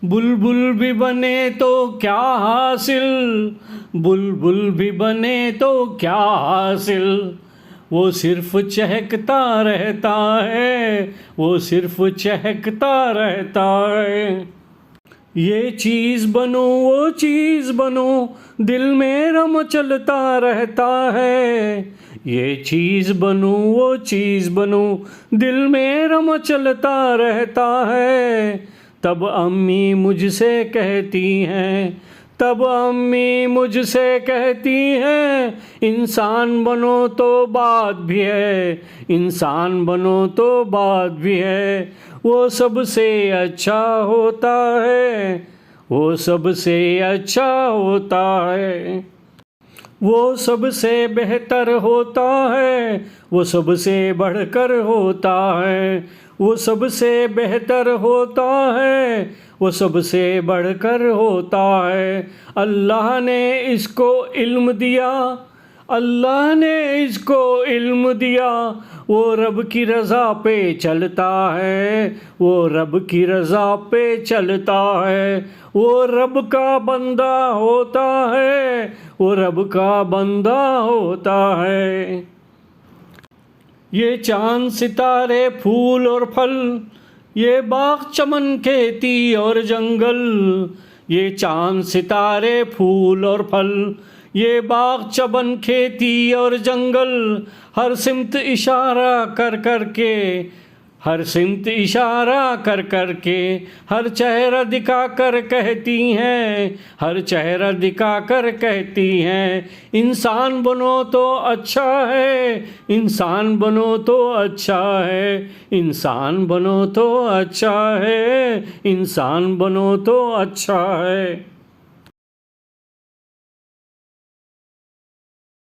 बुलबुल भी बने तो क्या हासिल, बुलबुल भी बने तो क्या हासिल, वो सिर्फ चहकता रहता है, वो सिर्फ चहकता रहता है। ये चीज़ बनो वो चीज़ बनो, दिल मेरा मचलता रहता है। ये चीज़ बनो वो चीज़ बनो, दिल मेरा मचलता रहता है। तब अम्मी मुझसे कहती हैं, तब अम्मी मुझसे कहती हैं, इंसान बनो तो बात भी है, इंसान बनो तो बात भी है। वो सबसे अच्छा होता है, वो सबसे अच्छा होता है, वो सबसे बेहतर होता है, वो सबसे बढ़कर होता है, वो सबसे बेहतर होता है, वो सबसे बढ़कर होता है। अल्लाह ने इसको इल्म दिया, अल्लाह ने इसको इल्म दिया, वो रब की रज़ा पे चलता है, वो रब की रज़ा पे चलता है। वो रब का बंदा होता है, वो रब का बंदा होता है। ये चाँद सितारे फूल और फल, ये बाग चमन खेती और जंगल, ये चाँद सितारे फूल और फल, ये बाग चमन खेती और जंगल, हर सिमत इशारा कर कर के, हर सिमत इशारा कर कर के, हर चेहरा दिखा कर कहती हैं, हर चेहरा दिखा कर कहती हैं, इंसान बनो तो अच्छा है, इंसान बनो तो अच्छा है, इंसान बनो तो अच्छा है, इंसान बनो तो अच्छा है।